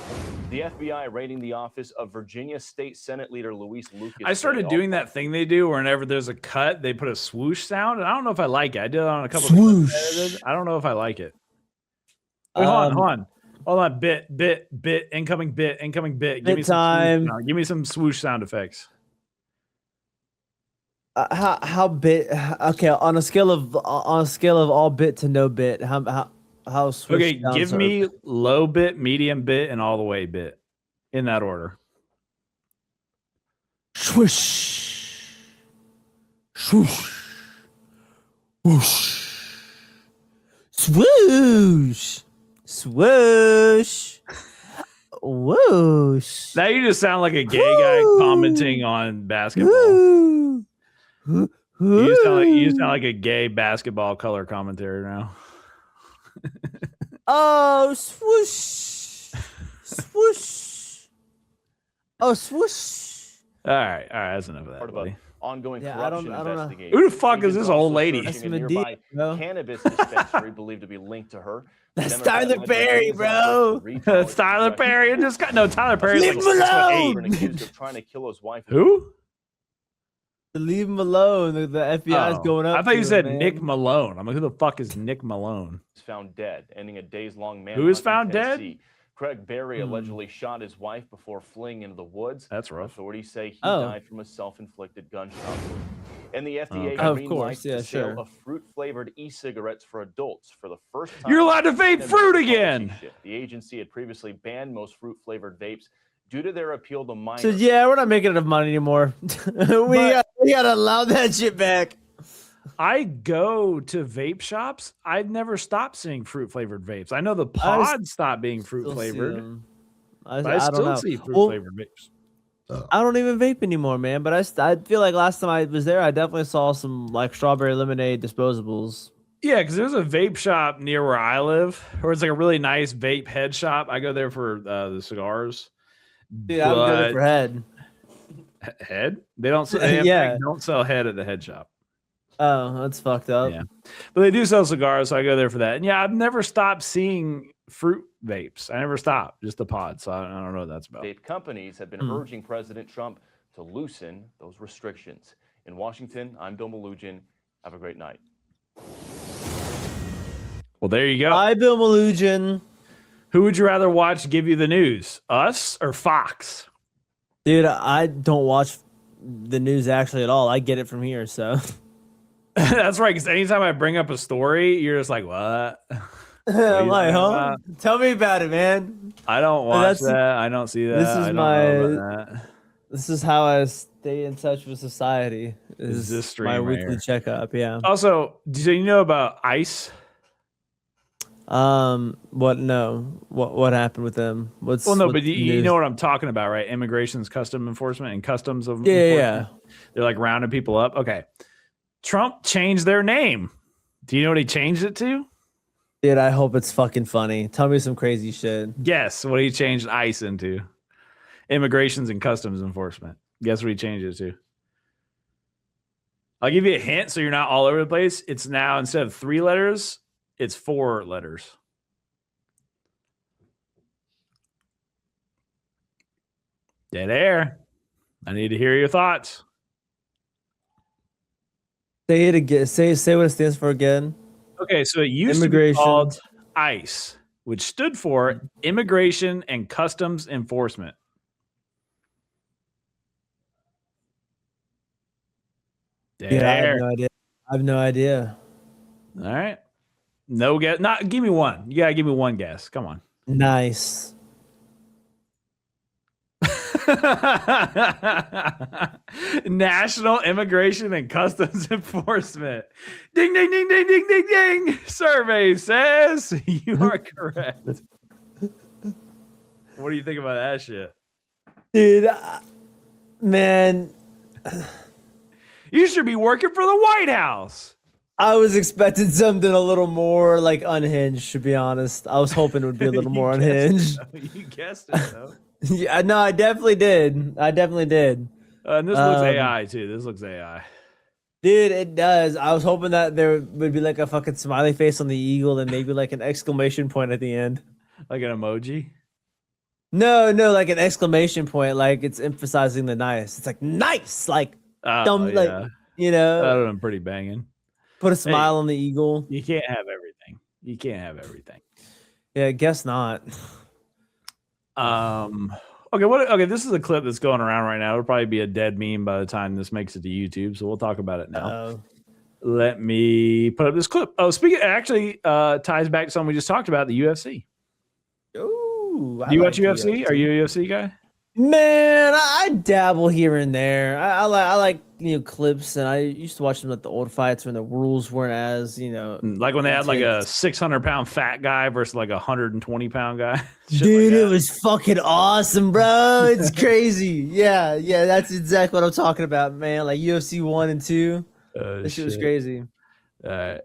The FBI raiding the office of Virginia State Senate Leader Luis Lucas. I started doing that thing they do whenever there's a cut, they put a swoosh sound, and I don't know if I like it. I did it on a couple of clips. I don't know if I like it. Wait, hold on. Hold on, bit, incoming bit. Give Bit me some time. swoosh sound. Give me some swoosh sound effects. How bit? Okay, on a scale of all bit to no bit, how swoosh Okay, sounds give are- me low bit, medium bit, and all the way bit in that order. swoosh, swoosh, whoosh, swoosh, swoosh, whoosh. Now you just sound like a gay guy commenting on basketball. Woo. You sound like a gay basketball color commentator now. Oh, swoosh, swoosh. Oh, swoosh. All right, that's enough of that, Part of buddy. an ongoing Yeah, I don't- corruption I don't know. investigation. Who the fuck is Agents this old also lady? searching That's a Medea, nearby bro. cannabis dispensary believed to be linked to her. That's Democrat Tyler led Perry, Medea's bro. efforts to reach out It's Tyler to Perry. It just got no Tyler Perry's Leave like him 6'8". alone. accused of trying to kill his wife. Who? Leave him alone. The FBI is Oh, going up. I thought you to said him, Nick man. Malone. I'm like, who the fuck is Nick Malone? Was found dead, ending a days-long manhunt. Who is in found dead? Tennessee. Craig Berry allegedly shot his wife before fleeing into the woods. That's rough. Authorities say he Oh. died from a self-inflicted gunshot wound. And the FDA Of green course, lights yeah, the sale sure. of fruit-flavored e-cigarettes for adults for the first time. You're allowed to in vape American fruit policy again. shift. The agency had previously banned most fruit-flavored vapes due to their appeal to minors. So yeah, we're not making enough money anymore. we gotta allow that shit back. I go to vape shops. I've never stopped seeing fruit flavored vapes. I know the I pods stopped being fruit Still see flavored, them. but I I don't still know. see fruit Well, flavored vapes. I don't even vape anymore, man. But I feel like last time I was there, I definitely saw some like strawberry lemonade disposables. Yeah, because there's a vape shop near where I live, or it's like a really nice vape head shop. I go there for the cigars. Dude, I would go there for head. Head? They don't. They Yeah. don't sell head at the head shop. Oh, that's fucked up. Yeah, but they do sell cigars, so I go there for that. And yeah, I've never stopped seeing fruit vapes. I never stopped, just the pods. So I don't know what that's about. Vape companies have been urging President Trump to loosen those restrictions. In Washington, I'm Bill Malugin. Have a great night. Well, there you go. Hi, Bill Malugin. Who would you rather watch give you the news, us or Fox? Dude, I don't watch the news actually at all. I get it from here, so. That's right. Because anytime I bring up a story, you're just like, "What?" I'm like, talking huh? about? Tell me about it, man. I don't watch That's- that. I don't see that. this is I don't know about that. This is how I stay in touch with society. Is this stream my right weekly here. checkup? Yeah. Also, do you know about ICE? What? No. What happened with them? What's Well, no, what's but the you news? know what I'm talking about, right? Immigration's custom enforcement and customs of Yeah, enforcement. They're like rounding people up. Okay. Trump changed their name. Do you know what he changed it to? Dude, I hope it's fucking funny. Tell me some crazy shit. Guess what he changed ICE into? Immigrations and customs enforcement. Guess what he changed it to? I'll give you a hint so you're not all over the place. It's now, instead of 3 letters, it's 4 letters. Dead air. I need to hear your thoughts. Say it again. Say what it stands for again. Okay, so it used to be Immigration. called ICE, which stood for Immigration and Customs Enforcement. Dead Yeah, I air. have no idea. I have no idea. All right. No guess. Not give me one. You gotta give me one guess. Come on. Nice. National Immigration and Customs Enforcement. Ding ding ding ding ding ding ding. Survey says you are correct. What do you think about that shit? Dude, man, You should be working for the White House. I was expecting something a little more like unhinged, to be honest. I was hoping it would be a little You more guessed it, unhinged. though. You guessed it though. Yeah, no, I definitely did. I definitely did. And this looks Um, AI too. This looks AI. Dude, it does. I was hoping that there would be like a fucking smiley face on the eagle and maybe like an exclamation point at the end. Like an emoji. No, like an exclamation point. Like it's emphasizing the nice. It's like nice. Like, Oh, dumb, like, yeah. you That know, would have been pretty banging. put a smile on the eagle. You can't have everything. You can't have everything. Yeah, I guess not. Okay, this is a clip that's going around right now. It'll probably be a dead meme by the time this makes it to YouTube, so we'll talk about it now. Uh-oh. Let me put up this clip. Oh, speaking actually ties back to something we just talked about, the UFC. Ooh, Do you watch UFC? Are you a UFC guy? Man, I dabble here and there. I like clips, and I used to watch them at the old fights when the rules weren't as Like when they had like a 600-pound fat guy versus like a 120-pound guy. Shit Dude, like it that. was fucking awesome, bro. It's crazy. Yeah, that's exactly what I'm talking about, man. Like UFC 1 and 2. This shit was crazy. All right,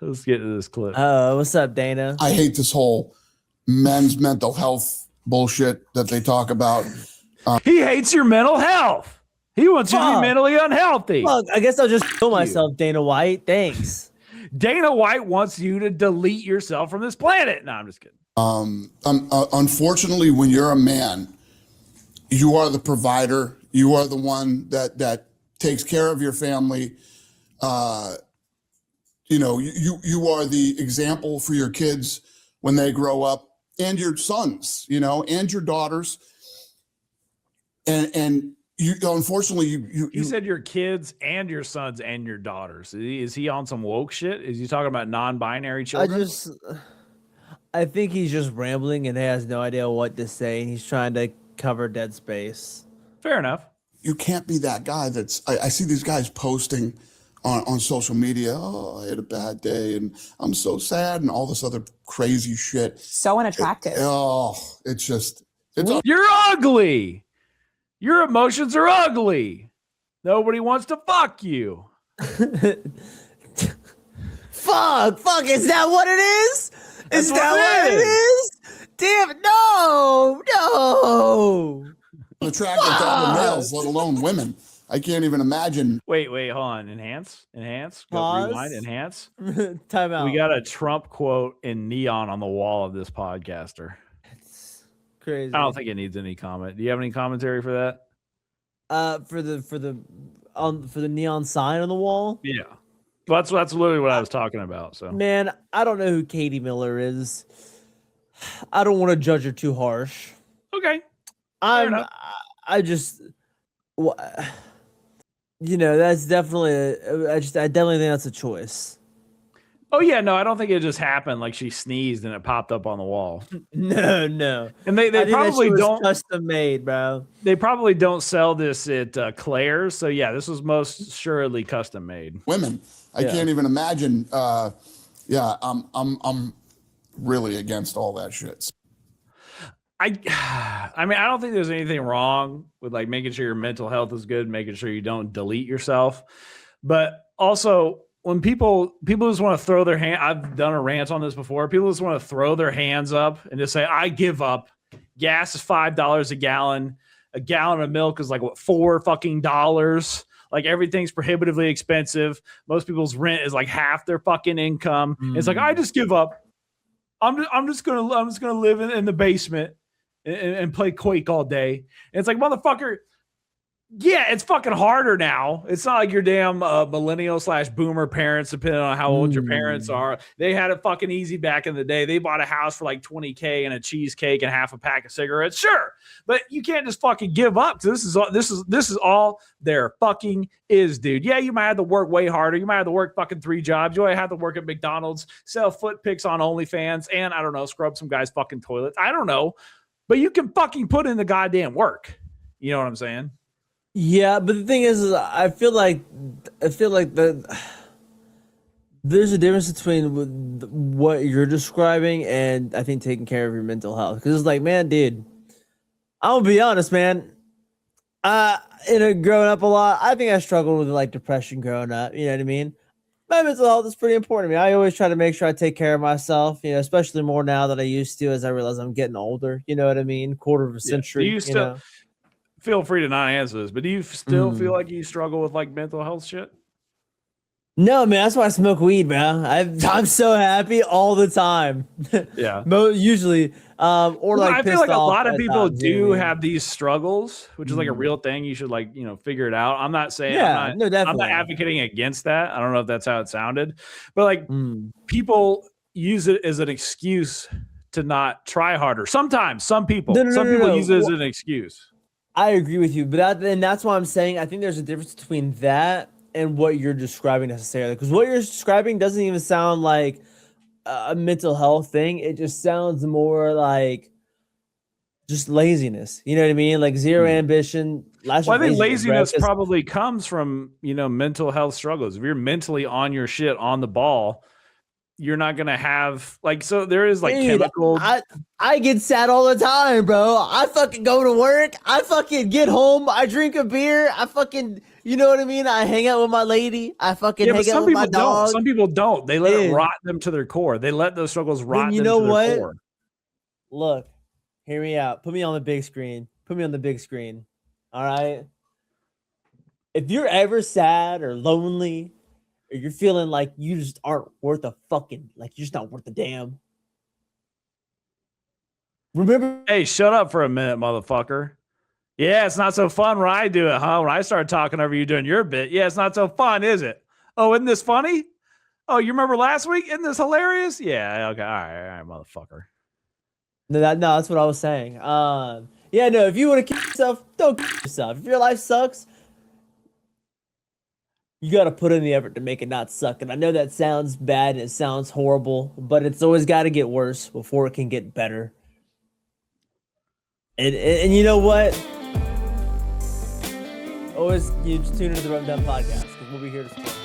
let's get to this clip. What's up, Dana? I hate this whole men's mental health bullshit that they talk about. He hates your mental health. He wants you to be Fuck. mentally unhealthy. Fuck, I guess I'll just kill myself, Dana White. Thanks. Dana White wants you to delete yourself from this planet. No, I'm just kidding. Unfortunately, when you're a man, you are the provider. You are the one that takes care of your family. You are the example for your kids when they grow up, and your sons, and your daughters. And you, unfortunately, You said your kids and your sons and your daughters. Is he on some woke shit? Is he talking about non-binary children? I think he's just rambling and has no idea what to say. He's trying to cover dead space. Fair enough. you can't be that guy I see these guys posting on social media, oh, I had a bad day and I'm so sad and all this other crazy shit. So unattractive. It's just, You're ugly. Your emotions are ugly. Nobody wants to fuck you. Fuck, is that what it is? That's Is that what it is? Damn, no. attracted to other males, let alone women. I can't even imagine. Wait, hold on. Enhance. Go Pause. rewind, enhance. Time out. We got a Trump quote in neon on the wall of this podcaster. It's crazy. I don't think it needs any comment. Do you have any commentary for that? For the neon sign on the wall. Yeah. Well, that's literally what I was talking about. So Man, I don't know who Katie Miller is. I don't want to judge her too harsh. okay. That's definitely I definitely think that's a choice. Oh yeah, no, I don't think it just happened like she sneezed and it popped up on the wall. No. And they I think that probably shit was don't custom made, bro. they probably don't sell this at Claire's. So yeah, this was most assuredly custom made. Women. I can't even imagine. I'm really against all that shit. I mean, I don't think there's anything wrong with like making sure your mental health is good, making sure you don't delete yourself. But also when people just want to throw their hand, I've done a rant on this before. People just want to throw their hands up and just say, I give up. Gas is $5 a gallon. A gallon of milk is like what, $4 fucking dollars. Like everything's prohibitively expensive. Most people's rent is like half their fucking income. It's like, I just give up. I'm just gonna live in the basement and play Quake all day. And it's like, motherfucker, yeah, it's fucking harder now. It's not like your damn millennial/boomer parents, depending on how old your parents are. They had it fucking easy back in the day. They bought a house for like $20K and a cheesecake and half a pack of cigarettes. Sure, but you can't just fucking give up. This is all there fucking is, dude. Yeah, you might have to work way harder. You might have to work fucking 3 jobs. You might have to work at McDonald's, sell foot pics on OnlyFans, and I don't know, scrub some guy's fucking toilets. I don't know, but you can fucking put in the goddamn work. You know what I'm saying? Yeah, but the thing is I feel like there's a difference between what you're describing and I think taking care of your mental health. Because it's like, man, dude, I'm gonna be honest, man. Growing up a lot, I think I struggled with like depression growing up. You know what I mean? My mental health is pretty important to me. I always try to make sure I take care of myself. You know, especially more now that I used to, as I realize I'm getting older. You know what I mean? Quarter of a century. Do you still? Feel free to not answer this, but do you still feel like you struggle with like mental health shit? No, man, that's why I smoke weed, man. I'm so happy all the time. Yeah. Usually, or like I feel like a lot of people times, do have these struggles, which is like a real thing. You should like, figure it out. I'm not saying, I'm not advocating against that. I don't know if that's how it sounded, but like people use it as an excuse to not try harder. Sometimes, some people No. use it as an excuse. I agree with you, but and that's why I'm saying I think there's a difference between that and what you're describing necessarily. Because what you're describing doesn't even sound like a mental health thing. It just sounds more like just laziness. You know what I mean? Like zero ambition. Well, I think laziness probably comes from, mental health struggles. If you're mentally on your shit on the ball, you're not going to have so there is chemical. I get sad all the time, bro. I fucking go to work. I fucking get home. I drink a beer. I fucking, you know what I mean? I hang out with my lady. I fucking hang out with my dog. Some people don't. They let it rot them to their core. They let those struggles rot them to their core. Look, hear me out. Put me on the big screen. Put me on the big screen. All right? If you're ever sad or lonely, or you're feeling like you just aren't worth a fucking, like you're just not worth a damn. Remember? Hey, shut up for a minute, motherfucker. Yeah, it's not so fun when I do it, huh? When I start talking over you doing your bit. Yeah, it's not so fun, is it? Oh, isn't this funny? Oh, you remember last week? Isn't this hilarious? Yeah, okay. All right, motherfucker. No, that's what I was saying. Yeah, no, if you want to kill yourself, don't kill yourself. If your life sucks, you got to put in the effort to make it not suck. And I know that sounds bad and it sounds horrible, but it's always got to get worse before it can get better. And you know what? Always you just tune into the Rundown Podcast because we'll be here to support.